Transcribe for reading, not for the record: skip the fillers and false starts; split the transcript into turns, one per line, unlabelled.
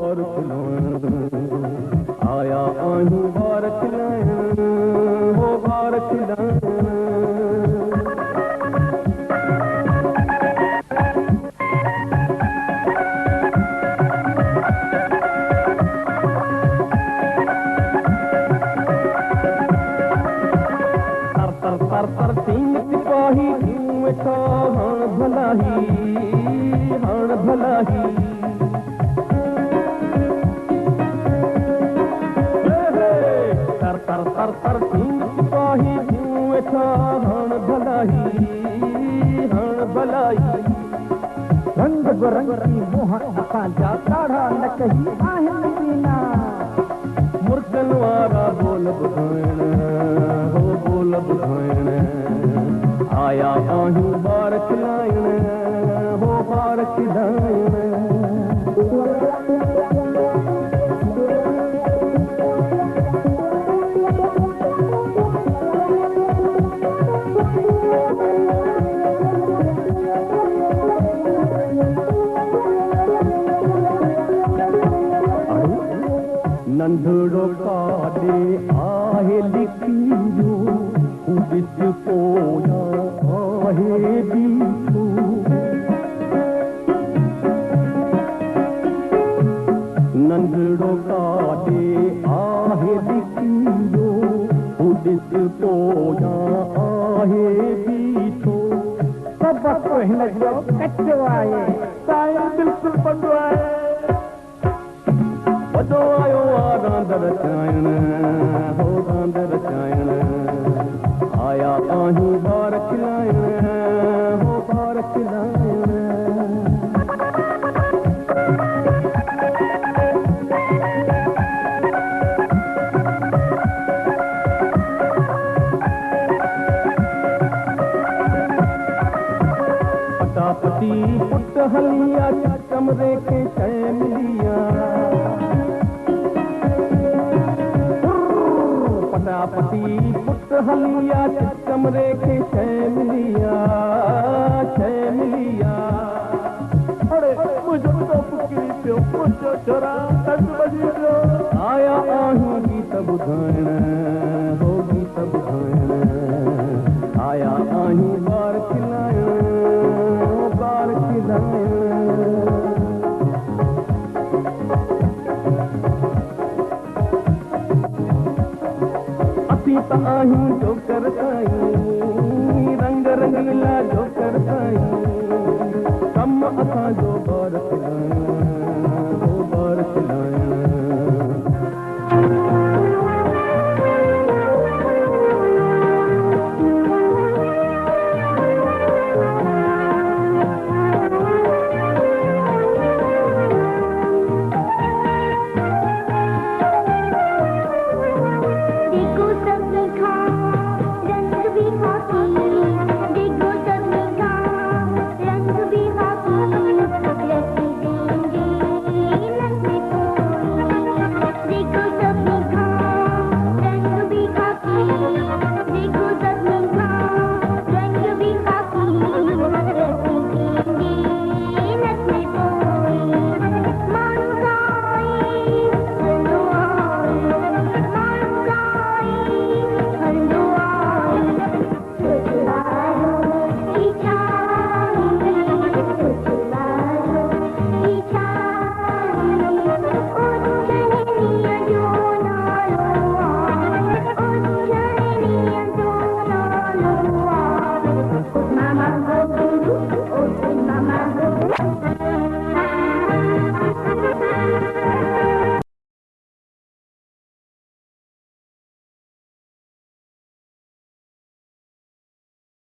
बार खिलाएं, आया आयूं बार खिलाएं, हो बार खिलाएं। तर तीन सिपाही क्यों वेठा हाण भलाही, हाण भलाही। तर तीन सिपाही क्यों वेठा हाण भलाही, हाण भलाई।
रंग बिरंगी मोहन असांजा ॾाढा न कही आहिनि बीना,
मुर्गन वारा बोल ॿुधाइण, हो बोल ॿुधाइण। आया आयूं बार खिलाइण, हो बार खिलाइण। नंढड़ो काॾे आहे लिखियो, ॾिस पोयां आहे बीठो। नंढड़ो काॾे आहे लिखियो, ॾिस पोयां आहे बीठो।
सबक़ु हिन जो कचो आहे, साईं बिल्कुलु पतो आहे।
वॾो आयो आ रांद रचाइण, हो रांद रचाइण। आया आयूं बार खिलाइण, हो बार खिलाइण। पटापटी पुट हलिया, कमरे के शइ मिलिया। पटापटी पुट हलिया, कमरे के शइ मिलिया, शइ मिलिया।
अरे मुझो तो फुकिरी पियो, मुझो छोरा तक बजी पियो।
आया आयूं गीत ॿुधाइण, हो गीत ॿुधाइण। आया आयूं बार खिलाइण, बार खिलाइण। असीं त आहियूं जोकर साईं, रंग रंगीला जोकर साईं। कम असांजो